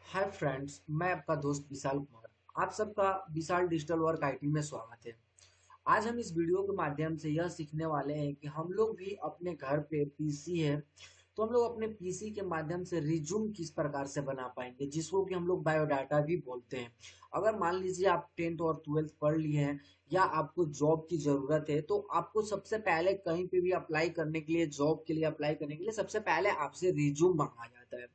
Hi friends, मैं आपका दोस्त विशाल कुमार। आप सबका विशाल डिजिटल वर्क आईटी में स्वागत है। आज हम इस वीडियो के माध्यम से यह सीखने वाले हैं कि हम लोग भी अपने घर पे पीसी है, तो हम लोग अपने पीसी के माध्यम से रिज्यूम किस प्रकार से बना पाएंगे, जिसको कि हम लोग बायोडाटा भी बोलते हैं। अगर मान लीजिए आप 10th और 12th पढ़ लिए हैं या आपको जॉब की जरूरत है, तो आपको सबसे पहले कहीं पे भी अप्लाई करने के लिए, जॉब के लिए अप्लाई करने के लिए सबसे पहले आपसे रिज्यूम मांगा जाता है।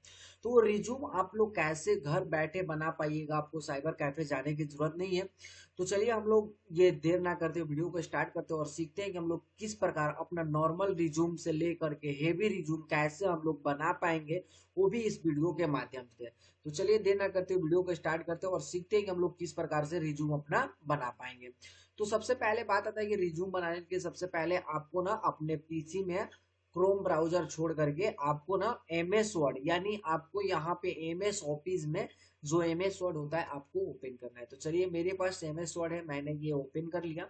तो वो रिज्यूम आप लोग कैसे घर बैठे बना पाइएगा, आपको साइबर कैफे जाने की जरूरत नहीं है। तो चलिए हम लोग ये देर ना करते वीडियो को स्टार्ट करते हैं और सीखते हैं कि हम लोग किस प्रकार अपना नॉर्मल रिज्यूम से लेकर के हेवी रिज्यूम कैसे हम लोग बना पाएंगे, वो भी इस वीडियो के माध्यम से। तो चलिए देर ना करते वीडियो को स्टार्ट करते हैं और सीखते हैं कि हम लोग किस प्रकार से रिज्यूम अपना बना पाएंगे। तो सबसे पहले बात आता है कि रिज्यूम बनाने के सबसे पहले आपको ना अपने पीसी में क्रोम ब्राउजर छोड़ करके आपको ना एम एस वर्ड, यानी आपको यहाँ पे एम एस ऑफिस में जो एम एस वर्ड होता है आपको ओपन करना है। तो चलिए मेरे पास एम एस वर्ड है, मैंने ये ओपन कर लिया।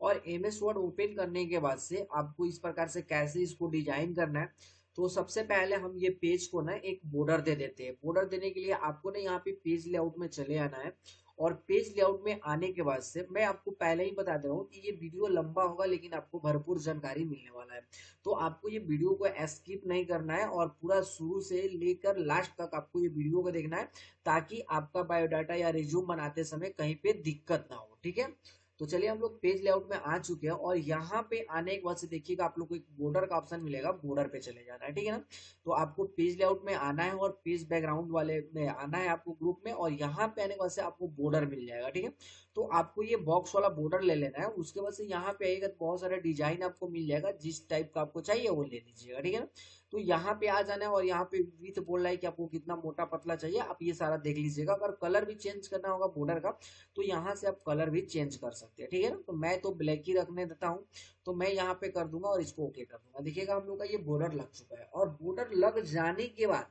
और एम एस वर्ड ओपन करने के बाद से आपको इस प्रकार से कैसे इसको डिजाइन करना है। तो सबसे पहले हम ये पेज को ना एक बॉर्डर दे देते हैं। बॉर्डर देने के लिए आपको ना यहाँ पे पेज लेआउट में चले आना है। और पेज लेआउट में आने के बाद से मैं आपको पहले ही बता दे रहा हूँ कि ये वीडियो लंबा होगा, लेकिन आपको भरपूर जानकारी मिलने वाला है। तो आपको ये वीडियो को स्किप नहीं करना है और पूरा शुरू से लेकर लास्ट तक आपको ये वीडियो को देखना है, ताकि आपका बायोडाटा या रिज्यूम बनाते समय कहीं पे दिक्कत ना हो। ठीक है, तो चलिए हम लोग पेज लेआउट में आ चुके हैं और यहाँ पे आने के बाद से देखिएगा आप लोग को एक बॉर्डर का ऑप्शन मिलेगा, बॉर्डर पे चले जाना है। ठीक है ना, तो आपको पेज लेआउट में आना है और पेज बैकग्राउंड वाले में आना है आपको ग्रुप में, और यहाँ पे आने के बाद से आपको बॉर्डर मिल जाएगा। ठीक है, तो आपको ये बॉक्स वाला बॉर्डर ले लेना है। उसके बाद से यहाँ पे आएगा तो बहुत सारा डिजाइन आपको मिल जाएगा, जिस टाइप का आपको चाहिए वो ले लीजिएगा। ठीक है ना, तो यहाँ पे आ जाना है और यहाँ पे विथ बोल रहा है कि आपको कितना मोटा पतला चाहिए, आप ये सारा देख लीजिएगा। अगर कलर भी चेंज करना होगा बॉर्डर का, तो यहाँ से आप कलर भी चेंज कर सकते हैं। ठीक है ना, तो मैं तो ब्लैक ही रखने देता हूँ, तो मैं यहाँ पे कर दूंगा और इसको ओके कर दूंगा। देखिएगा हम लोग का ये बॉर्डर लग चुका है। और बॉर्डर लग जाने के बाद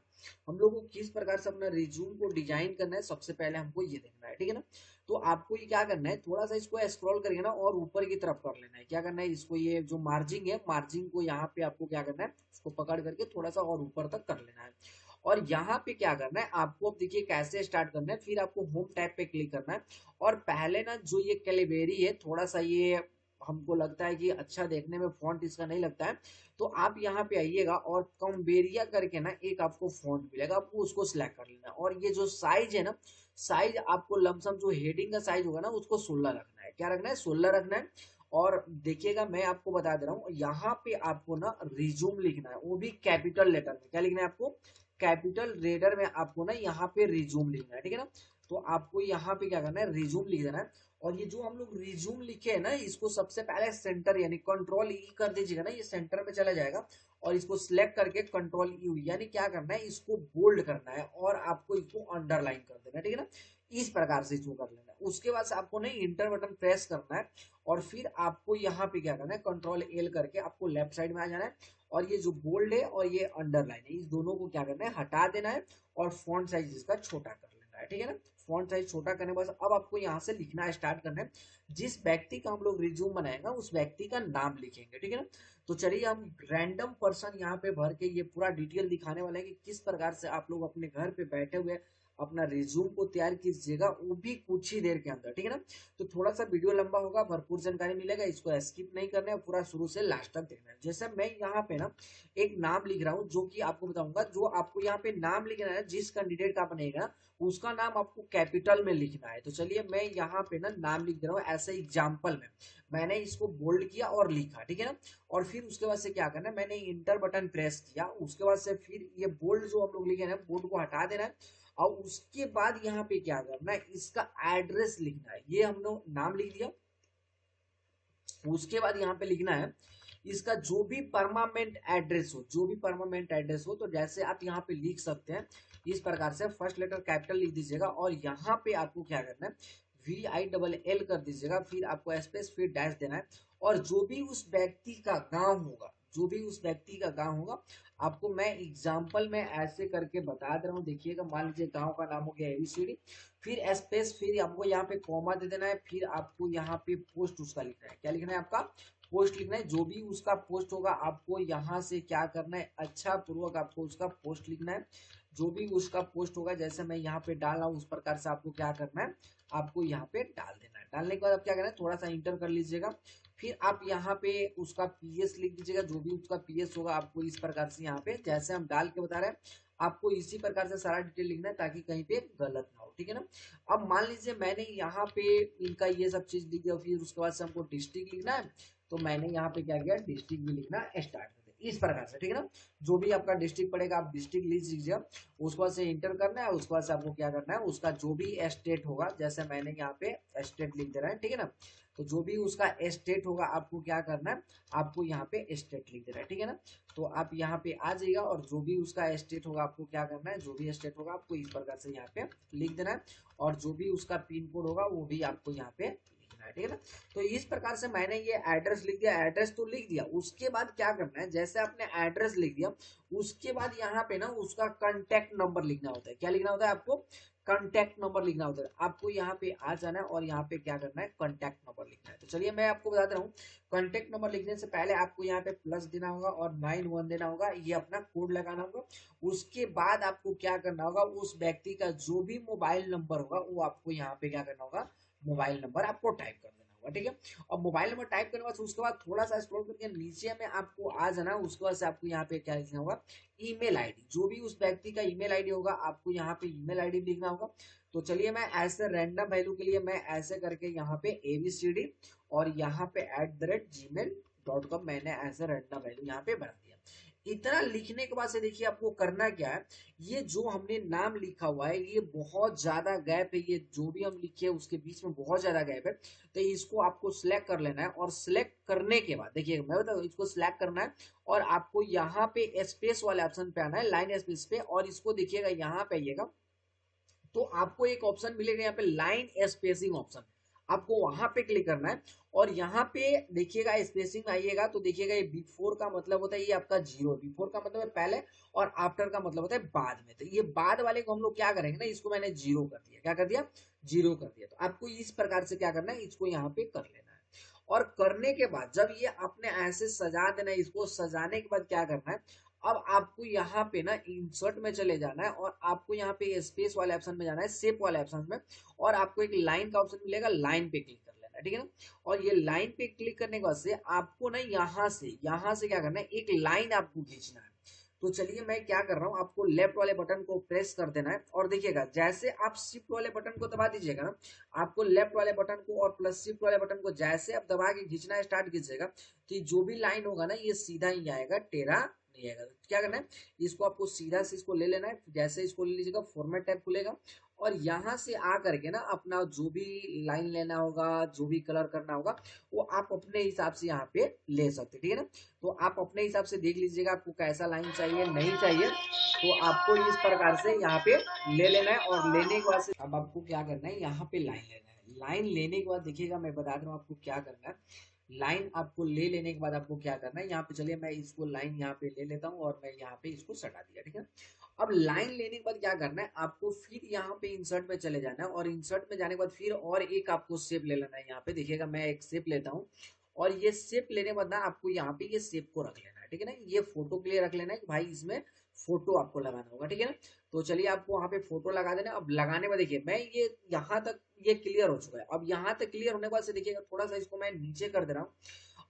हम लोग को किस प्रकार से अपना रिज्यूम को डिजाइन करना है, सबसे पहले हमको ये देखना है। ठीक है ना, तो आपको ये क्या करना है, थोड़ा सा इसको स्क्रॉल करके ना और ऊपर की तरफ कर लेना है। क्या करना है, इसको ये जो मार्जिंग है, मार्जिंग को यहाँ पे आपको क्या करना है, उसको पकड़ करके थोड़ा सा और ऊपर तक कर लेना है। और यहाँ पे क्या करना है आपको, अब देखिए कैसे स्टार्ट करना है। फिर आपको होम टैब पे क्लिक करना है और पहले ना जो ये कैलिबेरी है, थोड़ा सा ये हमको लगता है कि अच्छा देखने में फॉन्ट इसका नहीं लगता है, तो आप यहाँ पे आइएगा और कम्बेरिया करके ना एक आपको फॉन्ट मिलेगा, आपको उसको सिलेक्ट कर लेना है। और ये जो साइज है ना, साइज आपको लमसम जो हेडिंग का साइज होगा ना, उसको 16 रखना है। क्या रखना है, 16 रखना है। और देखिएगा मैं आपको बता दे रहा हूँ, यहाँ पे आपको ना रिज्यूम लिखना है, वो भी कैपिटल लेटर में। क्या लिखना है आपको, कैपिटल रेडर में आपको ना यहाँ पे रिज्यूम लिखना है। ठीक है ना, तो आपको यहाँ पे क्या करना है, रिज्यूम लिख देना है। और ये जो हम लोग रिज्यूम लिखे है ना, इसको सबसे पहले सेंटर यानी कंट्रोल ई कर दीजिएगा ना, ये सेंटर में चला जाएगा। और इसको सिलेक्ट करके कंट्रोल यू, यानी क्या करना है, इसको बोल्ड करना है और आपको इसको अंडरलाइन कर देना है। ठीक है ना, इस प्रकार से इसको कर लेना है। उसके बाद आपको नहीं इंटर बटन प्रेस करना है और फिर आपको यहाँ पे क्या करना है, कंट्रोल एल करके आपको लेफ्ट साइड में आ जाना है। और ये जो बोल्ड है और ये अंडरलाइन है, इस दोनों को क्या करना है, हटा देना है और फॉन्ट साइज इसका छोटा कर लेना है। ठीक है ना, फॉन्ट साइज छोटा करने के बाद अब आपको यहाँ से लिखना स्टार्ट करना है। जिस व्यक्ति का हम लोग रिज्यूम बनाएगा उस व्यक्ति का नाम लिखेंगे। ठीक है ना, तो चलिए हम रैंडम पर्सन यहाँ पे भर के ये पूरा डिटेल दिखाने वाले हैं कि किस प्रकार से आप लोग अपने घर पे बैठे हुए अपना रिज्यूम को तैयार कीजिएगा, वो भी कुछ ही देर के अंदर। ठीक है ना, तो थोड़ा सा वीडियो लंबा होगा, भरपूर जानकारी मिलेगा, इसको स्किप नहीं करना है, पूरा शुरू से लास्ट तक देखना है। जैसे मैं यहाँ पे ना एक नाम लिख रहा हूँ, जो कि आपको बताऊंगा। जो आपको यहाँ पे नाम लिखना है, जिस कैंडिडेट का बनेगा उसका नाम आपको कैपिटल में लिखना है। तो चलिए मैं यहाँ पे ना नाम लिख दे रहा हूँ ऐसे एग्जाम्पल में। मैंने इसको बोल्ड किया और लिखा। ठीक है ना, और फिर उसके बाद से क्या करना है, मैंने इंटर बटन प्रेस किया। उसके बाद से फिर ये बोल्ड जो हम लोग लिखे ना, बोल्ड को हटा देना है। और उसके बाद यहाँ पे क्या करना है, इसका एड्रेस लिखना है। ये हम लोग नाम लिख दिया। उसके बाद यहाँ पे लिखना है इसका जो भी परमानेंट एड्रेस हो, जो भी परमानेंट एड्रेस हो। तो जैसे आप यहाँ पे लिख सकते हैं इस प्रकार से, फर्स्ट लेटर कैपिटल लिख दीजिएगा और यहाँ पे आपको क्या करना है, VILL कर दीजिएगा, फिर आपको स्पेस, फिर डैश देना है। और जो भी उस व्यक्ति का गांव होगा, जो भी उस व्यक्ति का गांव होगा, आपको मैं एग्जाम्पल में ऐसे करके बता दे रहा हूँ। देखिएगा, मान लीजिए गांव का नाम हो गया ABCD, फिर स्पेस, फिर आपको यहाँ पे कॉमा दे देना है, फिर आपको यहाँ पे पोस्ट उसका लिखना है। क्या लिखना है, आपका पोस्ट लिखना है। जो भी उसका पोस्ट होगा आपको यहाँ से क्या करना है, अच्छा पूर्वक आपको उसका पोस्ट लिखना है। जो भी उसका पोस्ट होगा, जैसे मैं यहाँ पे डाल रहा हूँ उस प्रकार से आपको क्या करना है, आपको यहाँ पे डाल देना है। डालने के बाद आप क्या करना है, थोड़ा सा इंटर कर लीजिएगा। फिर आप यहाँ पे उसका पीएस लिख दीजिएगा, जो भी उसका पीएस होगा आपको इस प्रकार से यहाँ पे जैसे हम डाल के बता रहे हैं आपको इसी प्रकार से सारा डिटेल लिखना है ताकि कहीं पे गलत ना हो, ठीक है ना। अब मान लीजिए मैंने यहाँ पे इनका ये सब चीज लिख दिया, फिर उसके बाद से हमको डिस्ट्रिक्ट लिखना है, तो मैंने यहाँ पे क्या किया, डिस्ट्रिक्ट भी लिखना स्टार्ट कर दिया इस प्रकार से, ठीक है ना। जो भी आपका डिस्ट्रिक्ट पड़ेगा आप डिस्ट्रिक्ट लिख लीजिएगा, उसके बाद से इंटर करना है, उसके बाद से आपको क्या करना है, उसका जो भी स्टेट होगा, जैसे मैंने यहाँ पे स्टेट लिख दे रहा है, ठीक है ना। तो जो भी उसका स्टेट होगा आपको क्या करना है, आपको यहाँ पे स्टेट लिख देना है, ठीक है ना। तो आप यहाँ पे आ जाइएगा और जो भी उसका स्टेट होगा आपको क्या करना है, जो भी स्टेट होगा आपको इस प्रकार से यहाँ पे लिख देना है, और जो भी उसका पिन कोड होगा वो भी आपको यहाँ पे लिखना है, ठीक है ना। तो इस प्रकार से मैंने ये एड्रेस लिख दिया, एड्रेस तो लिख दिया, उसके बाद क्या करना है, जैसे आपने एड्रेस लिख दिया उसके बाद यहाँ पे ना उसका कांटेक्ट नंबर लिखना होता है। क्या लिखना होता है आपको, कांटेक्ट नंबर लिखना होता है। आपको यहाँ पे आ जाना है और यहाँ पे क्या करना है, कांटेक्ट नंबर लिखना है। तो चलिए मैं आपको बता रहा हूँ, कांटेक्ट नंबर लिखने से पहले आपको यहाँ पे प्लस देना होगा और 91 देना होगा, ये अपना कोड लगाना होगा। उसके बाद आपको क्या करना होगा, उस व्यक्ति का जो भी मोबाइल नंबर होगा वो आपको यहाँ पे क्या करना होगा, मोबाइल नंबर आपको टाइप कर देना होगा, ठीक है। और मोबाइल नंबर टाइप करने के बाद उसके बाद थोड़ा सा स्क्रॉल करके नीचे में आपको आ जाना, उसके बाद से आपको यहाँ पे क्या लिखना होगा, ईमेल आईडी, जो भी उस व्यक्ति का ईमेल आईडी होगा आपको यहाँ पे ईमेल आईडी लिखना होगा। तो चलिए मैं ऐसे रैंडम वैल्यू के लिए मैं ऐसे करके यहाँ पे ABCD और यहाँ पे @gmail.com मैंने ऐसे रैंडम वैल्यू यहाँ पे भर दिया। इतना लिखने के बाद से देखिए आपको करना क्या है, ये जो हमने नाम लिखा हुआ है ये बहुत ज्यादा गैप है, ये जो भी हम लिखे हैं उसके बीच में बहुत ज्यादा गैप है। तो इसको आपको सिलेक्ट कर लेना है और सिलेक्ट करने के बाद देखिए मैं बताऊँ, इसको सिलेक्ट करना है और आपको यहाँ पे स्पेस वाले ऑप्शन पे आना है, लाइन स्पेस पे, और इसको देखिएगा यहाँ पे आइएगा तो आपको एक ऑप्शन मिलेगा यहाँ पे लाइन स्पेसिंग ऑप्शन, आपको वहां पे क्लिक करना है। और यहाँ पे देखिएगा स्पेसिंग आइएगा तो देखिएगा ये बिफोर का मतलब होता है ये आपका जीरो, बिफोर का मतलब है पहले और आफ्टर का मतलब होता है बाद में। तो ये बाद वाले को हम लोग क्या करेंगे ना, इसको मैंने जीरो कर दिया, क्या कर दिया, जीरो कर दिया। तो आपको इस प्रकार से क्या करना है, इसको यहाँ पे कर लेना है। और करने के बाद जब ये आपने ऐसे सजा देना है, इसको सजाने के बाद क्या करना है, अब आपको यहाँ पे ना इंसर्ट में चले जाना है और आपको यहाँ पे स्पेस वाले ऑप्शन में जाना है, शेप वाले ऑप्शन में, और आपको एक लाइन का ऑप्शन मिलेगा, लाइन पे क्लिक कर लेना है, ठीक है ना। और ये लाइन पे क्लिक करने के बाद से आपको ना यहाँ से क्या करना है, एक लाइन आपको खींचना है। तो चलिए मैं क्या कर रहा हूँ, आपको लेफ्ट वाले बटन को प्रेस कर देना है और देखिएगा जैसे आप शिफ्ट वाले बटन को दबा दीजिएगा ना, आपको लेफ्ट वाले बटन को और प्लस शिफ्ट वाले बटन को जैसे आप दबा के खींचना स्टार्ट कीजिएगा तो जो भी लाइन होगा ना ये सीधा ही आएगा, टेढ़ा नहीं आएगा। तो क्या करना है, इसको आपको सीधा से इसको ले लेना है, जैसे इसको ले लीजिएगा फॉर्मेट टैब खुलेगा और यहाँ से आ करके ना अपना जो भी लाइन लेना होगा, जो भी कलर करना होगा वो आप अपने हिसाब से यहाँ पे ले सकते हैं, ठीक है ना। तो आप अपने हिसाब से देख लीजिएगा आपको कैसा लाइन चाहिए नहीं चाहिए, तो आपको इस प्रकार से यहाँ पे ले लेना है। और लेने के बाद से अब आपको क्या करना है, यहाँ पे लाइन लेना है। लाइन लेने के बाद देखिएगा मैं बता रहा हूँ आपको क्या करना है, लाइन आपको ले लेने के बाद आपको क्या करना है, यहाँ पे चलिए मैं इसको लाइन यहाँ पे ले लेता हूँ और मैं यहाँ पे इसको सटा दिया, ठीक है। अब लाइन लेने के बाद क्या करना है, आपको फिर यहाँ पे इंसर्ट में चले जाना है और इंसर्ट में जाने के बाद फिर और एक आपको शेप ले लेना है। यहाँ पे देखिएगा मैं एक शेप लेता हूँ और ये शेप लेने के बाद ना आपको यहाँ पे ये शेप को रख लेना है, ठीक है ना। ये फोटो के लिए रख लेना है कि भाई इसमें फोटो आपको लगाना होगा, ठीक है ना। तो चलिए आपको वहां पे फोटो लगा देना। अब लगाने में देखिए मैं ये यहाँ तक ये क्लियर हो चुका है। अब यहाँ तक क्लियर होने के बाद से देखिएगा थोड़ा सा इसको मैं नीचे कर दे रहा हूँ।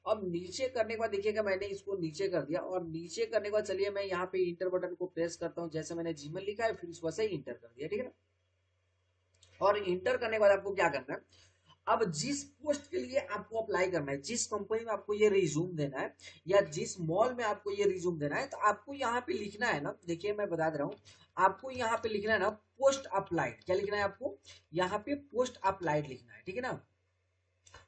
अब नीचे करने के बाद देखिएगा मैंने इसको नीचे कर दिया और नीचे करने के बाद चलिए मैं यहाँ पे इंटर बटन को प्रेस करता हूँ, जैसे मैंने जीमेल लिखा है फिर उसको से इंटर कर दिया, ठीक है ना। और इंटर करने के बाद आपको क्या करना है, अब जिस पोस्ट के लिए आपको अप्लाई करना है, जिस कंपनी में आपको ये रिज्यूम देना है या जिस मॉल में आपको ये रिज्यूम देना है, तो आपको यहाँ पे लिखना है ना, देखिए मैं बता दे रहा हूँ, आपको यहाँ पे लिखना है ना पोस्ट अप्लाइड। क्या लिखना है आपको, यहाँ पे पोस्ट अप्लाइड लिखना है, ठीक है ना।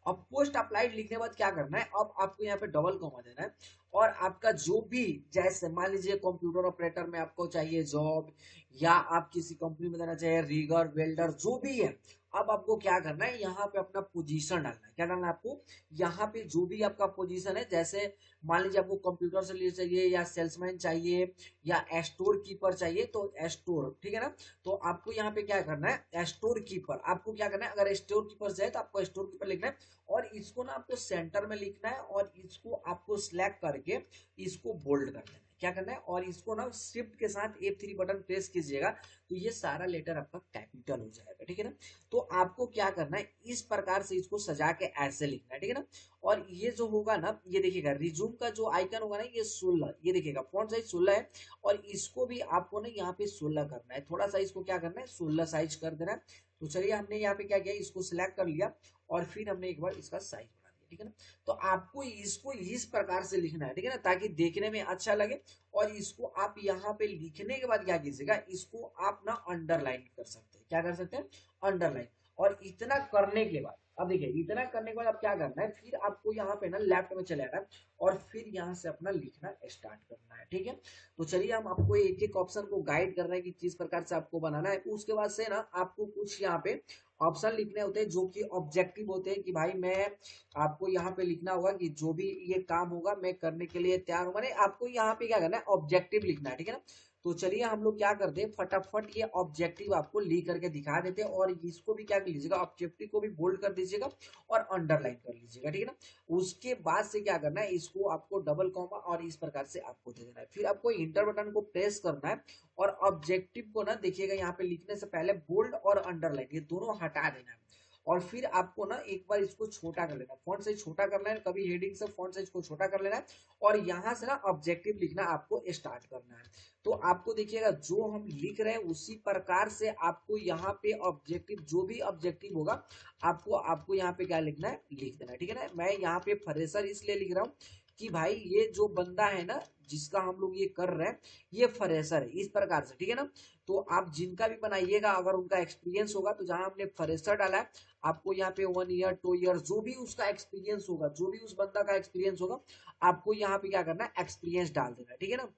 अब पोस्ट अप्लाइड लिखने के बाद क्या करना है, अब आपको यहाँ पे डबल कॉमा देना है और आपका जो भी, जैसे मान लीजिए कंप्यूटर ऑपरेटर में आपको चाहिए जॉब या आप किसी कंपनी में देना चाहिए रीगर वेल्डर जो भी है, अब आपको क्या करना है, यहाँ पे अपना पोजीशन डालना है। क्या डालना है आपको, यहाँ पे जो भी आपका पोजीशन है, जैसे मान लीजिए आपको कंप्यूटर से लिए चाहिए या सेल्समैन चाहिए या स्टोर कीपर चाहिए, तो स्टोर, ठीक है ना। तो आपको यहाँ पे क्या करना है, स्टोर कीपर, आपको क्या करना है, अगर स्टोर कीपर चाहिए तो आपको स्टोर कीपर लिखना है और इसको ना आपको सेंटर में लिखना है और इसको आपको सिलेक्ट करके इसको बोल्ड कर देना है। क्या करना है, और इसको ना शिफ्ट के साथ F3 बटन प्रेस कीजिएगा तो ये सारा लेटर आपका कैपिटल हो जाएगा, ठीक है ना। तो आपको क्या करना है, इस प्रकार से इसको सजा के ऐसे लिखना है, ठीक है ना। और ये जो होगा ना, ये देखिएगा रिज्यूम का जो आइकन होगा ना, ये 16, ये देखिएगा फॉन्ट साइज 16 है, और इसको भी आपको ना यहाँ पे 16 करना है, थोड़ा सा इसको क्या करना है 16 साइज कर देना है। तो चलिए हमने यहाँ पे क्या किया, इसको सिलेक्ट कर लिया और फिर हमने एक बार इसका साइज बढ़ा दिया, ठीक है ना। तो आपको इसको इस प्रकार से लिखना है, ठीक है ना, ताकि देखने में अच्छा लगे। और इसको आप यहाँ पे लिखने के बाद क्या कीजिएगा, इसको आप ना अंडरलाइन कर सकते हैं, क्या कर सकते हैं, अंडरलाइन। और इतना करने के बाद अब देखिए, इतना करने के बाद अब क्या करना है, फिर आपको यहाँ पे ना लेफ्ट में चले आना है और फिर यहाँ से अपना लिखना स्टार्ट करना है, ठीक है। तो चलिए हम आपको एक एक ऑप्शन को गाइड कर रहे हैं कि किस प्रकार से आपको बनाना है। उसके बाद से ना आपको कुछ यहाँ पे ऑप्शन लिखने होते हैं जो कि ऑब्जेक्टिव होते हैं, कि भाई मैं आपको यहाँ पे लिखना होगा कि जो भी ये काम होगा मैं करने के लिए तैयार हूँ, मैंने आपको यहाँ पे क्या करना है, ऑब्जेक्टिव लिखना है, ठीक है ना। तो चलिए हम लोग क्या करते हैं, फटाफट ये ऑब्जेक्टिव आपको लिख करके दिखा देते हैं, और इसको भी क्या कर लीजिएगा, ऑब्जेक्टिव को भी बोल्ड कर दीजिएगा और अंडरलाइन कर लीजिएगा, ठीक है ना। उसके बाद से क्या करना है, इसको आपको डबल कॉमा और इस प्रकार से आपको दे देना है। फिर आपको इंटर बटन को प्रेस करना है और ऑब्जेक्टिव को ना देखिएगा, यहाँ पे लिखने से पहले बोल्ड और अंडरलाइन ये दोनों हटा देना है। और फिर आपको ना एक बार इसको छोटा कर लेना है, फॉन्ट साइज छोटा करना है, कभी हेडिंग से फॉन्ट साइज को छोटा कर लेना है, और यहाँ से ना ऑब्जेक्टिव लिखना आपको स्टार्ट करना है। तो आपको देखिएगा जो हम लिख रहे हैं उसी प्रकार से आपको यहाँ पे ऑब्जेक्टिव, जो भी ऑब्जेक्टिव होगा आपको आपको यहाँ पे क्या लिखना है, लिख देना है, ठीक है ना। मैं यहाँ पे फ्रेशर इसलिए लिख रहा हूँ कि भाई ये जो बंदा है ना जिसका हम लोग ये कर रहे हैं, ये फ्रेशर है, इस प्रकार से, ठीक है ना। तो आप जिनका भी बनाइएगा अगर उनका एक्सपीरियंस होगा, तो जहां हमने फ्रेशर डाला है आपको यहाँ पे 1 ईयर 2 ईयर जो भी उसका एक्सपीरियंस होगा, जो भी उस बंदा का एक्सपीरियंस होगा, आपको यहाँ पे क्या करना है, एक्सपीरियंस डाल देना है, ठीक है ना।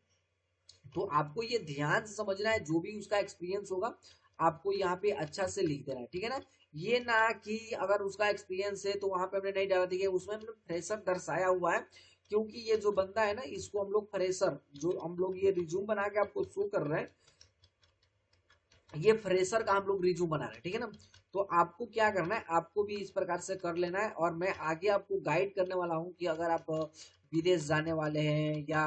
तो आपको ये ध्यान से समझना है, जो भी उसका एक्सपीरियंस होगा आपको यहाँ पे अच्छा से लिख देना है, ठीक है ना। ये ना कि अगर उसका एक्सपीरियंस है तो वहां पे हमने नहीं डाला, देखिए उसमें हमने फ्रेशर दर्शाया हुआ है, क्योंकि ये जो बंदा है ना इसको हम लोग फ्रेशर, जो हम लोग ये रिज्यूम बना के आपको शो कर रहे हैं, ये फ्रेशर का हम लोग रिज्यूम बना रहे हैं, ठीक है ना। तो आपको क्या करना है, आपको भी इस प्रकार से कर लेना है। और मैं आगे आपको गाइड करने वाला हूँ कि अगर आप विदेश जाने वाले हैं या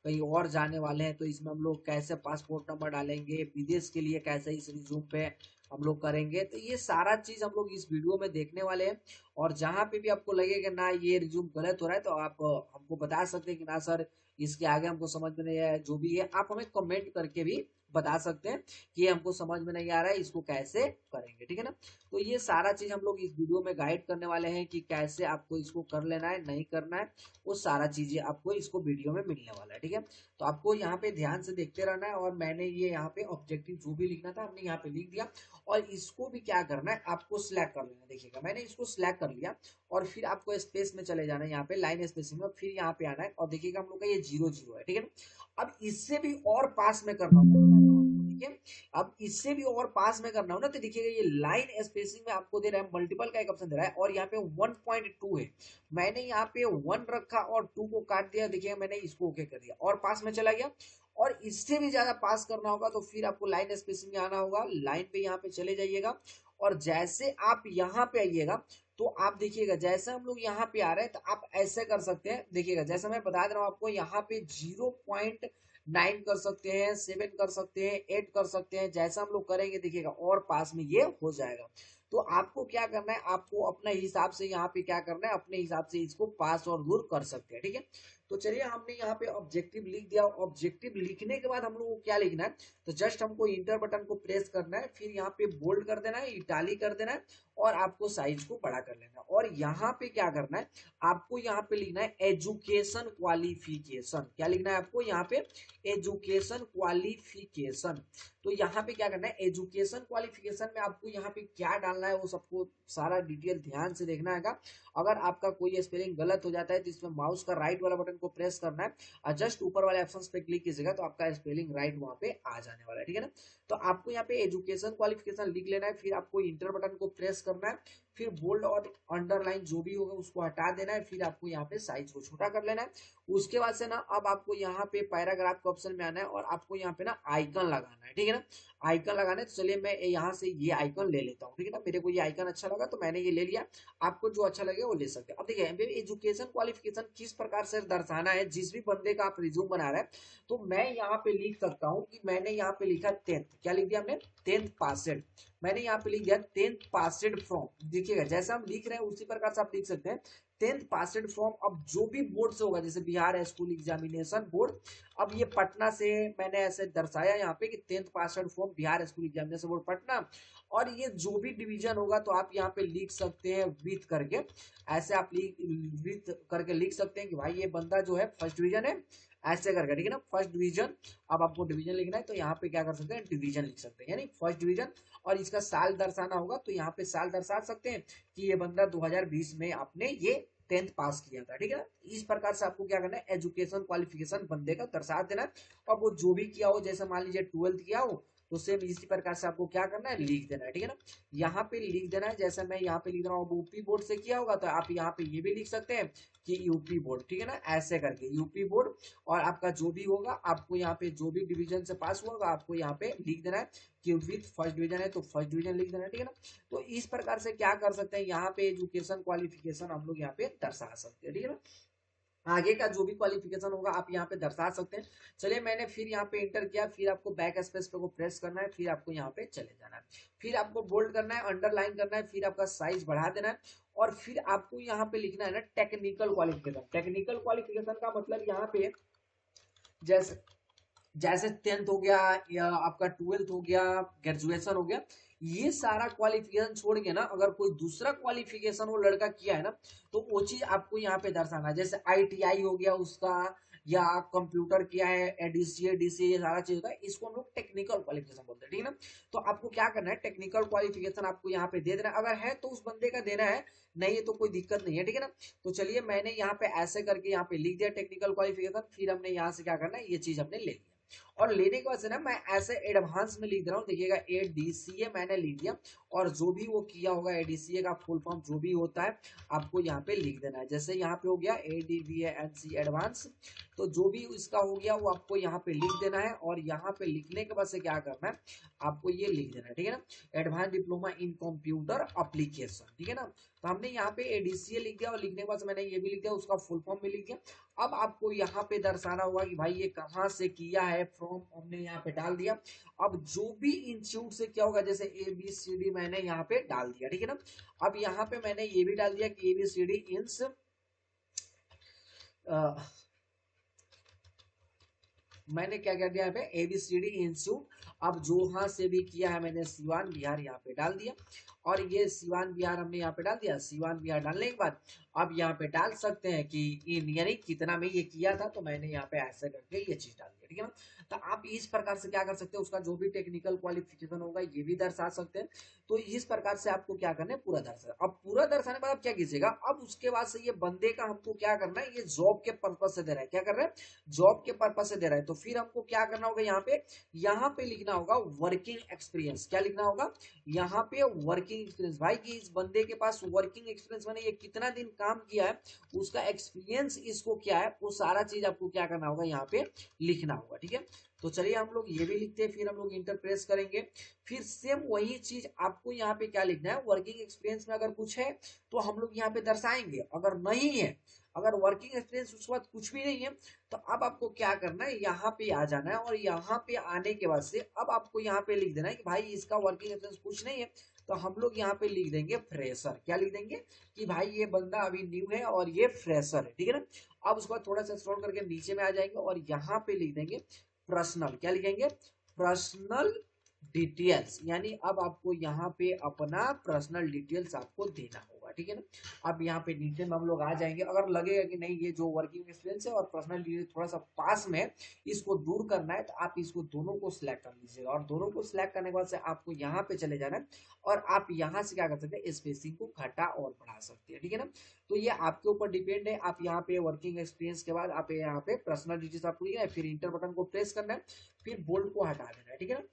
कहीं और जाने वाले हैं तो इसमें हम लोग कैसे पासपोर्ट नंबर डालेंगे, विदेश के लिए कैसे इस रिज्यूम पे हम लोग करेंगे, तो ये सारा चीज हम लोग इस वीडियो में देखने वाले हैं। और जहां पे भी आपको लगेगा ना ये रिज्यूम गलत हो रहा है तो आप हमको बता सकते हैं कि ना सर इसके आगे हमको समझ में नहीं आया, जो भी है आप हमें कमेंट करके भी बता सकते हैं कि ये हमको समझ में नहीं आ रहा है, इसको कैसे करेंगे, ठीक है ना। तो ये सारा चीज हम लोग इस वीडियो में गाइड करने वाले हैं कि कैसे आपको इसको कर लेना है, नहीं करना है, वो सारा चीजें आपको इसको वीडियो में मिलने वाला है, ठीक है। तो आपको यहाँ पे ध्यान से देखते रहना है। और मैंने ये यहाँ पे ऑब्जेक्टिव जो भी लिखना था हमने यहाँ पे लिख दिया, और इसको भी क्या करना है, आपको सिलेक्ट कर लेना। देखिएगा मैंने इसको सिलेक्ट कर लिया, और फिर आपको स्पेस में चले जाना है, यहाँ पे लाइन स्पेसिंग में, फिर यहाँ पे आना है, और देखिएगा हम लोग का ये 0 0 है, ठीक है ना। अब इससे भी और पास में करना होगा, ठीक है। अब इससे भी और पास में करना हो ना, तो देखिएगा ये लाइन स्पेसिंग में आपको दे रहा है मल्टीपल का एक ऑप्शन दे रहा है, और यहाँ पे 1.2 है, मैंने यहाँ पे 1 रखा और 2 को काट दिया, देखिएगा मैंने इसको ओके कर दिया और पास में चला गया। और इससे भी ज्यादा पास करना होगा तो फिर आपको लाइन स्पेसिंग में आना होगा, लाइन पे यहाँ पे चले जाइएगा, और जैसे आप यहाँ पे आइएगा तो आप देखिएगा जैसे हम लोग यहाँ पे आ रहे हैं तो आप ऐसे कर सकते हैं। देखिएगा जैसे मैं बता दे रहा हूँ आपको, यहाँ पे 0.9 कर सकते हैं, 7 कर सकते हैं, 8 कर सकते हैं, जैसा हम लोग करेंगे देखिएगा और पास में ये हो जाएगा। तो आपको क्या करना है, आपको अपने हिसाब से यहाँ पे क्या करना है, अपने हिसाब से इसको पास और दूर कर सकते हैं, ठीक है। तो चलिए हमने यहाँ पे ऑब्जेक्टिव लिख दिया। ऑब्जेक्टिव लिखने के बाद हम लोग को क्या लिखना है, तो जस्ट हमको इंटर बटन को प्रेस करना है, फिर यहाँ पे बोल्ड कर देना है, इटालिक कर देना है, और आपको साइज को बड़ा कर लेना है। और यहाँ पे क्या करना है, आपको यहाँ पे लिखना है एजुकेशन क्वालिफिकेशन। क्या लिखना है आपको यहाँ पे, एजुकेशन क्वालिफिकेशन। तो यहाँ पे क्या करना है, एजुकेशन क्वालिफिकेशन में आपको यहाँ पे क्या डालना है वो सबको सारा डिटेल ध्यान से देखना है। अगर आपका कोई स्पेलिंग गलत हो जाता है तो इसमें माउस का राइट वाला बटन को प्रेस करना है और जस्ट ऊपर वाले ऑप्शन पे क्लिक कीजिएगा तो आपका स्पेलिंग राइट वहां पे आ जाने वाला है, ठीक है ना। तो आपको यहाँ पे एजुकेशन क्वालिफिकेशन लिख लेना है, फिर आपको इंटर बटन को प्रेस करना है, फिर बोल्ड और अंडरलाइन जो भी होगा उसको हटा देना है, फिर आपको यहाँ पे साइज को छोटा कर लेना है। उसके बाद से ना अब आपको यहाँ पे पैराग्राफ के ऑप्शन में आना है और आपको यहाँ पे ना आइकन लगाना है, ठीक है ना, आइकन लगाना है। तो चलिए मैं यहाँ से ये आइकन ले लेता हूँ, ठीक है ना, मेरे को ये आइकन अच्छा लगा तो मैंने ये ले लिया। आपको जो अच्छा लगे वो ले सकते हैं। अब देखिए एजुकेशन क्वालिफिकेशन किस प्रकार से दर्शाना है, जिस भी बंदे का आप रिज्यूम बना रहे हैं, तो मैं यहाँ पे लिख सकता हूँ कि मैंने यहाँ पे लिखा 10th, क्या लिख दिया हमने, 10th पासेड। मैंने यहाँ पे लिख दिया 10th पासेड फ्रॉम, देखिएगा जैसा हम लिख रहे हैं उसी प्रकार से आप लिख सकते हैं 10th पासेड फ्रॉम। अब जो भी बोर्ड से होगा, जैसे बिहार स्कूल एग्जामिनेशन बोर्ड, अब ये पटना से मैंने ऐसे दर्शाया यहाँ पे कि 10th passed from Bihar school examination board Patna. और ये जो भी डिवीजन होगा तो आप यहाँ पे लिख सकते हैं विथ करके, ऐसे आप विथ करके लिख सकते हैं कि भाई ये बंदा जो है फर्स्ट डिवीजन है, ऐसे करके, ठीक है ना, फर्स्ट डिवीजन। अब आपको डिवीजन लिखना है तो यहाँ पे क्या कर सकते हैं, डिवीजन लिख सकते हैं, यानी फर्स्ट डिवीजन। और इसका साल दर्शाना होगा तो यहाँ पे साल दर्शा सकते हैं कि ये बंदा 2020 में आपने ये 10th पास किया था, ठीक है ना। इस प्रकार से आपको क्या करना है, एजुकेशन क्वालिफिकेशन बंदे का दर्शा देना है। और वो जो भी किया हो, जैसे मान लीजिए 12th किया हो तो सेम इसी प्रकार से आपको क्या करना है, लिख देना है, ठीक है ना। यहाँ पे लिख देना है, जैसे मैं यहाँ पे लिख रहा हूँ यूपी बोर्ड से किया होगा तो आप यहाँ पे ये भी लिख सकते हैं कि यूपी बोर्ड, ठीक है ना, ऐसे करके यूपी बोर्ड। और आपका जो भी होगा, आपको यहाँ पे जो भी डिवीजन से पास हुआ होगा आपको यहाँ पे लिख देना है कि विथ फर्स्ट डिवीजन है तो फर्स्ट डिवीजन लिख देना है, ठीक है ना। तो इस प्रकार से क्या कर सकते हैं, यहाँ पे एजुकेशन क्वालिफिकेशन हम लोग यहाँ पे दर्शा सकते हैं, ठीक है ना। आगे का जो भी क्वालिफिकेशन होगा आप यहाँ पे दर्शा सकते हैं। चलिए मैंने फिर यहाँ पे इंटर किया, फिर आपको बैक स्पेस पे को प्रेस करना है, फिर आपको यहाँ पे चले जाना है, फिर आपको बोल्ड करना है, अंडरलाइन करना है, फिर आपका साइज बढ़ा देना है। और फिर आपको यहाँ पे लिखना है ना टेक्निकल क्वालिफिकेशन। टेक्निकल क्वालिफिकेशन का मतलब यहाँ पे जैसे जैसे 10th हो गया या आपका 12th हो गया, ग्रेजुएशन हो गया, ये सारा क्वालिफिकेशन छोड़ के ना अगर कोई दूसरा क्वालिफिकेशन वो लड़का किया है ना तो वो चीज आपको यहाँ पे दर्शाना है। जैसे आईटीआई हो गया उसका, या कंप्यूटर किया है, एडीसीए डीसीए, ये सारा चीज होता है, इसको हम लोग टेक्निकल क्वालिफिकेशन बोलते हैं, ठीक है ना। तो आपको क्या करना है, टेक्निकल क्वालिफिकेशन आपको यहाँ पे दे देना है, अगर है तो उस बंदे का देना है, नहीं है तो कोई दिक्कत नहीं है, ठीक है ना। तो चलिए मैंने यहाँ पे ऐसे करके यहाँ पे लिख दिया टेक्निकल क्वालिफिकेशन, फिर हमने यहाँ से क्या करना है, ये चीज हमने ले लिया। और लेने के बाद से ना मैं ऐसे एडवांस में लिख दे रहा हूँ, देखिएगा एडीसीए मैंने लिख दिया। और जो भी वो किया होगा एडीसीए का फुल फॉर्म जो भी होता है आपको यहाँ पे लिख देना है। जैसे यहाँ पे हो गया एडीवीएनसी एडवांस, तो जो भी इसका हो गया वो आपको यहाँ पे लिख देना है। और यहाँ पे लिखने के बाद से क्या करना है, आपको ये लिख देना है, ठीक है ना, advance diploma in computer application, ठीक है ना। तो हमने यहाँ पे एडीसीए लिख दिया और लिखने के बाद मैंने ये भी लिख दिया, उसका फुल फॉर्म भी लिख दिया। अब आपको यहाँ पे दर्शाना होगा कि भाई ये कहाँ से किया है, फ्रॉम हमने यहाँ पे डाल दिया। अब जो भी इंस्टीट्यूट से क्या होगा, जैसे ABCD मैंने यहाँ पे डाल दिया, ठीक है ना। अब यहाँ पे मैंने ये भी डाल दिया कि ABCD इंस मैंने क्या कर दिया यहाँ पे ABCD इंस्टीट्यूट। अब जोहा से भी किया है मैंने सिवान बिहार यहाँ पे डाल दिया। और ये सिवान बिहार हमने यहाँ पे डाल दिया। सिवान बिहार डालने के बाद अब यहाँ पे डाल सकते हैं कि इन यानी कितना में ये किया था, तो मैंने यहाँ पे ऐसे करके ये चीज डाल दिया, ठीक है ना। तो आप इस प्रकार से क्या कर सकते हैं, उसका जो भी टेक्निकल क्वालिफिकेशन होगा ये भी दर्शा सकते हैं। तो इस प्रकार से आपको क्या करना है, पूरा दर्शा। अब पूरा दर्शाने के बाद आप क्या कीजिएगा, अब उसके बाद से ये बंदे का हमको क्या करना है, ये जॉब के पर्पज से दे रहा है, क्या कर रहा है, जॉब के पर्पज से दे रहा है। तो फिर हमको क्या करना होगा, यहाँ पे लिखना होगा वर्किंग एक्सपीरियंस। क्या लिखना होगा, यहाँ पे वर्किंग एक्सपीरियंस, भाई कि इस बंदे के पास वर्किंग एक्सपीरियंस माने ये कितना दिन काम किया है, उसका एक्सपीरियंस इसको क्या है, वो सारा चीज आपको क्या करना होगा, यहाँ पे लिखना होगा, ठीक है। तो चलिए हम लोग ये भी लिखते हैं, फिर हम लोग इंटर प्रेस करेंगे। फिर सेम वही चीज आपको यहाँ पे क्या लिखना है, वर्किंग एक्सपीरियंस में अगर कुछ है तो हम लोग यहाँ पे दर्शाएंगे, अगर नहीं है, अगर वर्किंग एक्सपीरियंस उसके बाद कुछ भी नहीं है, तो अब आपको क्या करना है, यहाँ पे आ जाना है। और यहाँ पे आने के बाद से अब आपको यहाँ पे लिख देना है कि भाई इसका वर्किंग एक्सपीरियंस कुछ नहीं है, तो हम लोग यहाँ पे लिख देंगे फ्रेशर। क्या लिख देंगे कि भाई ये बंदा अभी न्यू है और ये फ्रेशर है, ठीक है ना। अब उसके बाद थोड़ा सा स्क्रॉल करके नीचे में आ जाएंगे और यहाँ पे लिख देंगे पर्सनल। क्या लिखेंगे, पर्सनल डिटेल्स, यानी अब आपको यहाँ पे अपना पर्सनल डिटेल्स आपको देना होगा, ठीक है ना। अब यहाँ पे नीचे में हम लोग आ जाएंगे, अगर लगेगा कि नहीं ये जो वर्किंग एक्सपीरियंस है और पर्सनल डिटेल्स थोड़ा सा पास में है, इसको दूर करना है, तो आप इसको दोनों को सिलेक्ट कर लीजिएगा। और दोनों को सिलेक्ट करने के बाद से आपको यहाँ पे चले जाना है और आप यहाँ से क्या कर सकते हैं, स्पेसिंग को घटा और बढ़ा सकते हैं, ठीक है ना। तो ये आपके ऊपर डिपेंड है। आप यहाँ पे वर्किंग एक्सपीरियंस के बाद आप यहाँ पे पर्सनल डिटेल्स आपको लिखना है, फिर इंटर बटन को प्रेस करना है, फिर बोल्ड को हटा देना है, ठीक है ना।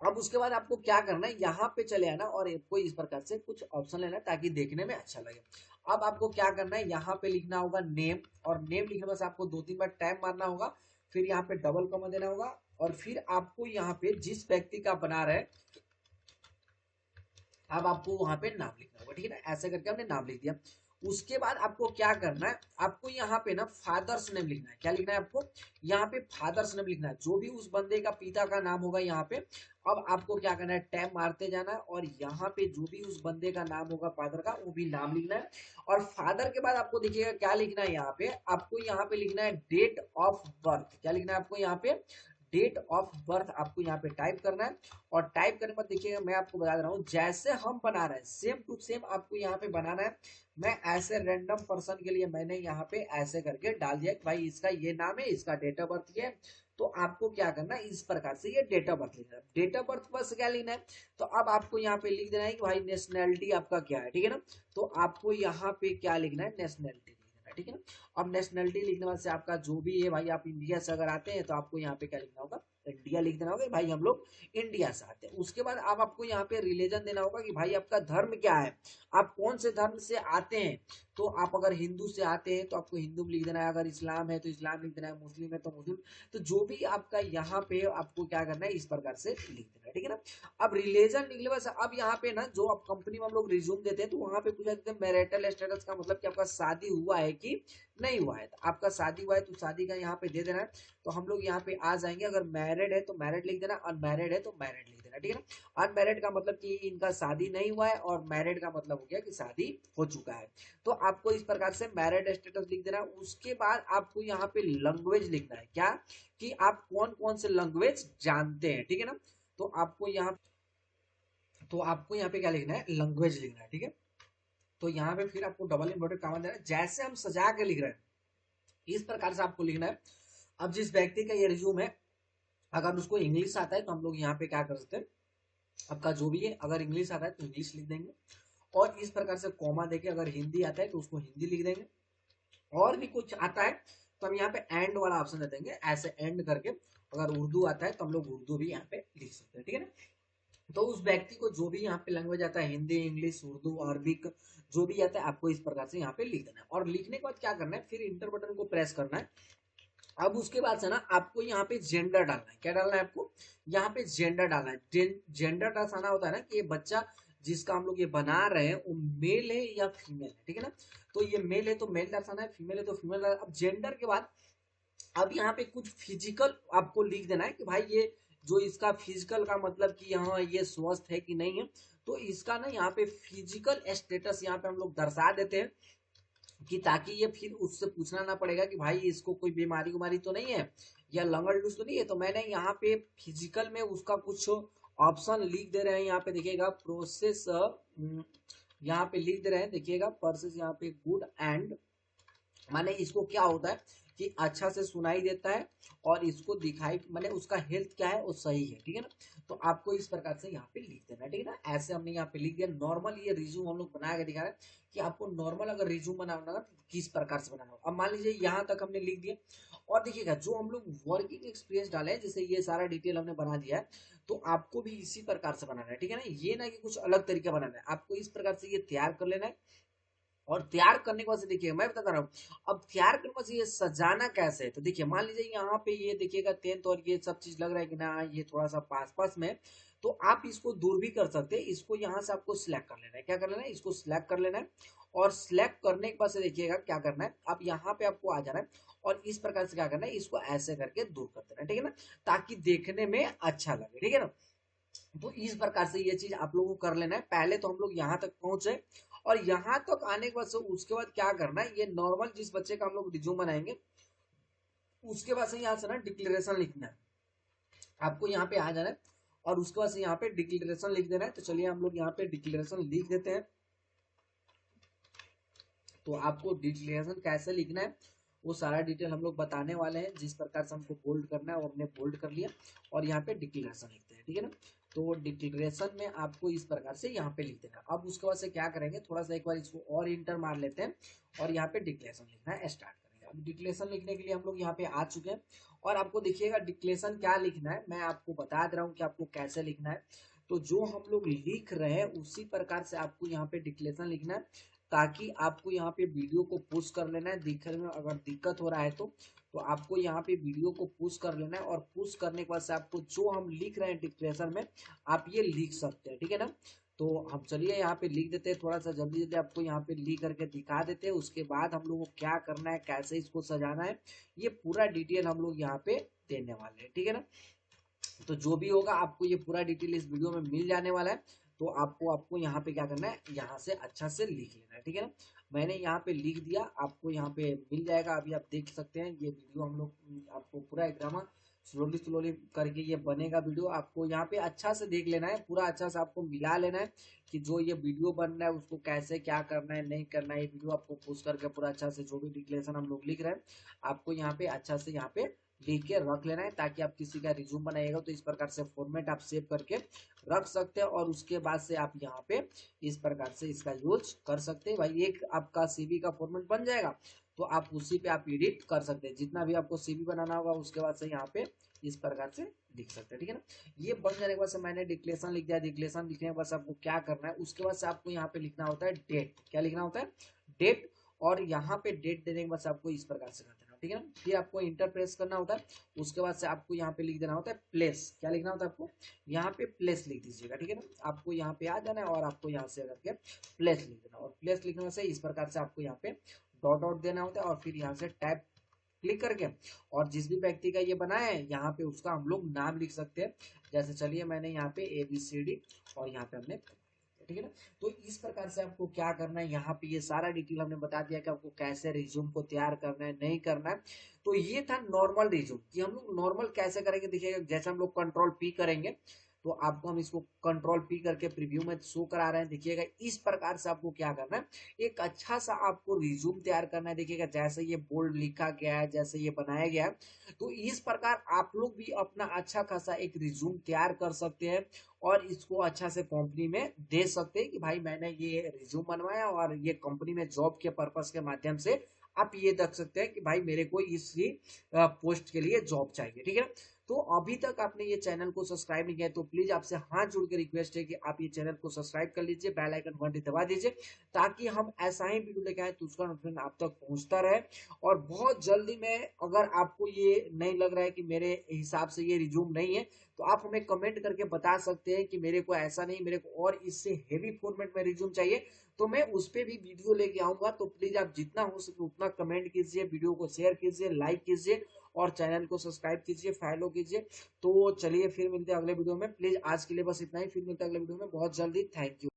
अब उसके बाद आपको क्या करना है, यहाँ पे चले आना और आपको इस प्रकार से कुछ ऑप्शन लेना है ताकि देखने में अच्छा लगे। अब आपको क्या करना है, यहाँ पे लिखना होगा नेम, और नेम लिखने बस आपको 2-3 बार टैब मारना होगा, फिर यहाँ पे डबल कॉमा देना होगा, और फिर आपको यहाँ पे जिस व्यक्ति का बना रहे, अब आपको वहां पे नाम लिखना होगा, ठीक है ना। ऐसे करके हमने नाम लिख दिया। उसके बाद आपको क्या करना है, आपको यहाँ पे ना फादर्स नेम लिखना है। क्या लिखना है आपको, यहाँ पे फादर्स नेम लिखना है, जो भी उस बंदे का पिता का नाम होगा यहाँ पे। अब आपको क्या करना है, टैब मारते जाना है और यहाँ पे जो भी उस बंदे का नाम होगा फादर का, वो भी नाम लिखना है। और फादर के बाद आपको देखिएगा क्या लिखना है, यहाँ पे आपको यहाँ पे लिखना है डेट ऑफ बर्थ। क्या लिखना है आपको यहाँ पे, डेट ऑफ बर्थ आपको यहाँ पे टाइप करना है। और टाइप करने पर देखिएगा मैं आपको बता रहा हूँ, जैसे हम बना रहे हैं सेम टू सेम आपको यहाँ पे बनाना है। मैं ऐसे रैंडम पर्सन के लिए मैंने यहाँ पे ऐसे करके डाल दिया कि भाई इसका ये नाम है, इसका डेट ऑफ बर्थ ये है। तो आपको क्या करना है, इस प्रकार से ये डेट ऑफ बर्थ लिखना है। डेट ऑफ बर्थ बस क्या लिखना है, तो अब आपको यहाँ पे लिख देना है कि भाई नेशनैलिटी आपका क्या है, ठीक है ना। तो आपको यहाँ पे क्या लिखना है, नेशनैलिटी लिख देना है, ठीक है ना। अब नेशनैलिटी लिखने बाद से आपका जो भी है भाई, आप इंडिया से अगर आते हैं तो आपको यहाँ पे क्या लिखना होगा, इंडिया लिख देना होगा, भाई हम लोग इंडिया से आते हैं। उसके बाद अब आपको यहाँ पे रिलीजन देना होगा कि भाई आपका धर्म क्या है, आप कौन से धर्म से आते हैं। तो आप अगर हिंदू से आते हैं तो आपको हिंदू लिख देना है, अगर इस्लाम है तो इस्लाम लिख देना है, मुस्लिम है तो मुस्लिम। तो जो भी आपका यहाँ पे आपको क्या करना है, इस प्रकार से लिख देना है, ठीक है ना। अब रिलीजन लिखने बस, अब यहाँ पे ना जो आप कंपनी में हम लोग रिज्यूम देते हैं तो वहां पे पूछा जाता है मैरिटल स्टेटस का मतलब कि आपका शादी हुआ है कि नहीं हुआ है। तो आपका शादी हुआ है तो शादी का यहाँ पे दे देना है। तो हम लोग यहाँ पे आ जाएंगे, अगर मैरिड है तो मैरिड लिख देना, अनमैरिड है तो मैरिड लिख देना, ठीक है ना। अनमैरिड का मतलब कि इनका शादी नहीं हुआ है, और मैरिड का मतलब हो गया कि शादी हो चुका है। तो आपको इस प्रकार से मैरिड स्टेटस लिख देना। उसके बाद आपको यहाँ पे लैंग्वेज लिखना है, क्या कि आप कौन कौन से लैंग्वेज जानते हैं, ठीक है ना। तो आपको यहाँ पे क्या लिखना है, लैंग्वेज लिखना है, ठीक है। तो यहाँ पे फिर आपको डबल इम्पोर्टेंट काम देना है, जैसे हम सजा के लिख रहे हैं इस प्रकार से आपको लिखना है। अब जिस व्यक्ति का ये रिज्यूम है, अगर उसको इंग्लिश आता है तो हम लोग यहाँ पे क्या कर सकते हैं, आपका जो भी है अगर इंग्लिश आता है तो इंग्लिश लिख देंगे, और इस प्रकार से कॉमा देके अगर हिंदी आता है तो उसको हिंदी लिख देंगे। और भी कुछ आता है तो हम यहाँ पे एंड वाला ऑप्शन दे देंगे, ऐसे एंड करके। अगर उर्दू आता है तो हम लोग उर्दू भी यहाँ पे लिख सकते हैं, ठीक है ना। तो उस व्यक्ति को जो भी यहाँ पे लैंग्वेज आता है, हिंदी, इंग्लिश, उर्दू, अरबिक, जो भी आता है आपको इस प्रकार से यहाँ पे लिख देना है। और लिखने के बाद क्या करना है, फिर इंटर बटन को प्रेस करना है। अब उसके बाद से ना आपको यहाँ पे जेंडर डालना है। क्या डालना है आपको, यहाँ पे जेंडर डालना है। जेंडर दर्शाना होता है ना कि ये बच्चा जिसका हम लोग ये बना रहे हैं वो मेल है या फीमेल है, ठीक है ना। तो ये मेल है तो मेल दर्शाना है, फीमेल है तो फीमेल। अब जेंडर के बाद अब यहाँ पे कुछ फिजिकल आपको लिख देना है कि भाई ये जो इसका फिजिकल का मतलब कि यहाँ ये स्वस्थ है कि नहीं है। तो इसका ना यहाँ पे फिजिकल स्टेटस यहाँ पे हम लोग दर्शा देते हैं कि ताकि ये फिर उससे पूछना ना पड़ेगा कि भाई इसको कोई बीमारी उमारी तो नहीं है या लंगड़ लूज तो नहीं है। तो मैंने यहाँ पे फिजिकल में उसका कुछ ऑप्शन लिख दे रहे हैं, यहाँ पे देखिएगा प्रोसेस, यहाँ पे लिख दे रहे हैं, देखिएगा प्रोसेस यहाँ पे गुड एंड, माने इसको क्या होता है कि अच्छा से सुनाई देता है और इसको दिखाई, माने उसका हेल्थ क्या है वो सही है, ठीक है ना। तो आपको इस प्रकार से यहाँ पे लिख देना है, ठीक है ना। ऐसे हमने यहाँ पे लिख दिया। नॉर्मल ये रिज्यूम हम लोग बना के दिखा रहे हैं कि आपको नॉर्मल अगर रिज्यूम बनाना है तो किस प्रकार से बनाना हो। अब मान लीजिए यहाँ तक हमने लिख दिया, और देखिएगा जो हम लोग वर्किंग एक्सपीरियंस डाले हैं, जैसे ये सारा डिटेल हमने बना दिया है, तो आपको भी इसी प्रकार से बनाना है, ठीक है ना। ये ना कि कुछ अलग तरीका बनाना है, आपको इस प्रकार से ये तैयार कर लेना है। और तैयार करने के बाद से देखिए मैं बता रहा हूँ, अब तैयार करने के बाद से ये सजाना कैसे है। तो देखिए मान लीजिए यहाँ पे ये देखिएगा 10th और ये सब चीज लग रहा है कि ना ये थोड़ा सा पास पास में है, तो आप इसको दूर भी कर सकते हैं। इसको यहाँ से आपको सिलेक्ट कर लेना है। क्या कर लेना है, इसको सिलेक्ट कर लेना है। और सिलेक्ट करने के बाद से देखिएगा क्या करना है, अब यहाँ पे आपको आ जाना है और इस प्रकार से क्या करना है, इसको ऐसे करके दूर कर देना है, ठीक है ना, ताकि देखने में अच्छा लगे, ठीक है ना। तो इस प्रकार से ये चीज आप लोगों को कर लेना है। पहले तो हम लोग यहाँ तक पहुंचे, और यहाँ तक आने के बाद से उसके बाद क्या करना है, ये नॉर्मल जिस बच्चे का हम लोग रिज्यूम बनाएंगे उसके बाद से यहाँ से ना डिक्लेरेशन लिखना है। आपको यहाँ पे आ जाना है और उसके बाद से यहाँ पे डिक्लेरेशन लिख देना है। तो चलिए हम लोग यहाँ पे डिक्लेरेशन लिख देते हैं। तो आपको डिक्लेरेशन कैसे लिखना है वो सारा डिटेल हम लोग बताने वाले हैं। जिस प्रकार से हमको बोल्ड करना है वो हमने बोल्ड कर लिया, और यहाँ पे डिक्लेरेशन लिखते हैं, ठीक है ना। तो डिक्लेरेशन में आपको इस प्रकार से यहाँ पे लिख देना। अब उसके बाद से क्या करेंगे, थोड़ा सा एक बार इसको और इंटर मार लेते हैं और यहाँ पे डिक्लेरेशन लिखना स्टार्ट करेंगे। डिक्लेरेशन लिखने के लिए हम लोग यहाँ पे आ चुके हैं और आपको देखिएगा डिक्लेरेशन क्या लिखना है, मैं आपको बता दे रहा हूँ कि आपको कैसे लिखना है। तो जो हम लोग लिख रहे हैं उसी प्रकार से आपको यहाँ पे डिक्लेरेशन लिखना है, ताकि आपको यहाँ पे वीडियो को पुश कर लेना है। दिखने में अगर दिक्कत हो रहा है तो आपको यहाँ पे वीडियो को पुश कर लेना है, और पुश करने के बाद से आपको जो हम लिख रहे हैं डिक्लेरेशन में आप ये लिख सकते हैं, ठीक है ना। तो हम चलिए यहाँ पे लिख देते हैं, थोड़ा सा जल्दी जल्दी आपको यहाँ पे लिख करके दिखा देते हैं। उसके बाद हम लोग को क्या करना है, कैसे इसको सजाना है, ये पूरा डिटेल हम लोग यहाँ पे देने वाले हैं, ठीक है ना। तो जो भी होगा आपको ये पूरा डिटेल इस वीडियो में मिल जाने वाला है। तो आपको आपको यहाँ पे क्या करना है, यहाँ से अच्छा से लिख लेना है, ठीक है ना। मैंने यहाँ पे लिख दिया, आपको यहाँ पे मिल जाएगा। अभी आप देख सकते हैं ये वीडियो हम लोग आपको पूरा एकदम स्लोली स्लोली करके ये बनेगा वीडियो। आपको यहाँ पे अच्छा से देख लेना है, पूरा अच्छा से आपको मिला लेना है कि जो ये वीडियो बन रहा है उसको कैसे क्या करना है नहीं करना है। ये वीडियो आपको पुश करके पूरा अच्छा से जो भी डिक्लेरेशन हम लोग लिख रहे हैं आपको यहाँ पे अच्छा से यहाँ पे लिख के रख लेना है, ताकि आप किसी का रिज्यूम बनाइएगा तो इस प्रकार से फॉर्मेट आप सेव करके रख सकते हैं। और उसके बाद से आप यहाँ पे इस प्रकार से इसका यूज कर सकते हैं। भाई एक आपका सीवी का फॉर्मेट बन जाएगा तो आप उसी पे आप एडिट कर सकते हैं। जितना भी आपको सीवी बनाना होगा उसके बाद से यहाँ पे इस प्रकार से लिख सकते हैं, ठीक है ना। ये बन जाने के बाद से मैंने डिक्लेरेशन लिख दिया। डिक्लेरेशन लिखने के बाद आपको क्या करना है, उसके बाद से आपको यहाँ पे लिखना होता है डेट। क्या लिखना होता है, डेट। और यहाँ पे डेट देने के बाद से आपको इस प्रकार से कर देना, ठीक है ना। फिर आपको इंटर प्रेस करना होता है। उसके बाद से आपको यहाँ पे लिख देना होता है प्लेस। क्या लिखना होता है आपको, यहाँ पे प्लेस लिख दीजिएगा, ठीक है ना। आपको यहाँ पे आ जाना है और आपको यहाँ से करके प्लेस लिख देना। और प्लेस लिखने से इस प्रकार से आपको यहाँ पे डॉट डॉट देना होता है, और फिर यहाँ से टैब क्लिक करके और जिस भी व्यक्ति का ये बनाया है यहाँ पे उसका हम लोग नाम लिख सकते हैं। जैसे चलिए मैंने यहाँ पे ABCD और यहाँ पे हमने, ठीक है ना। तो इस प्रकार से आपको क्या करना है, यहाँ पे ये सारा डिटेल हमने बता दिया कि आपको कैसे रिज्यूम को तैयार करना है नहीं करना है। तो ये था नॉर्मल रिज्यूम कि हम लोग नॉर्मल कैसे करेंगे। देखिएगा जैसे हम लोग कंट्रोल P करेंगे तो आपको हम इसको कंट्रोल P करके प्रीव्यू में शो करा रहे हैं। देखिएगा इस प्रकार से आपको क्या करना है, एक अच्छा सा आपको रिज्यूम तैयार करना है। देखिएगा जैसे ये बोल्ड लिखा गया है, जैसे ये बनाया गया है, तो इस प्रकार आप लोग भी अपना अच्छा खासा एक रिज्यूम तैयार कर सकते हैं और इसको अच्छा से कंपनी में दे सकते हैं कि भाई मैंने ये रिज्यूम बनवाया और ये कंपनी में जॉब के पर्पस के माध्यम से आप ये देख सकते हैं कि भाई मेरे को इसी पोस्ट के लिए जॉब चाहिए, ठीक है। तो अभी तक आपने ये चैनल को सब्सक्राइब नहीं किया तो प्लीज आपसे हाथ जोड़ के रिक्वेस्ट है कि आप ये चैनल को सब्सक्राइब कर लीजिए, बेल आइकन घंटी दबा दीजिए, ताकि हम ऐसा ही वीडियो लेके आए तो उसका नोटिफिकेशन आप तक पहुंचता रहे। और बहुत जल्दी में अगर आपको ये नहीं लग रहा है कि मेरे हिसाब से ये रिज्यूम नहीं है तो आप हमें कमेंट करके बता सकते हैं कि मेरे को ऐसा नहीं, मेरे को और इससे हेवी फॉर्मेट में रिज्यूम चाहिए, तो मैं उस पर भी वीडियो लेके आऊंगा। तो प्लीज आप जितना हो सके उतना कमेंट कीजिए, वीडियो को शेयर कीजिए, लाइक कीजिए और चैनल को सब्सक्राइब कीजिए, फॉलो कीजिए। तो चलिए फिर मिलते हैं अगले वीडियो में। प्लीज आज के लिए बस इतना ही, फिर मिलते हैं अगले वीडियो में बहुत जल्दी। Thank you.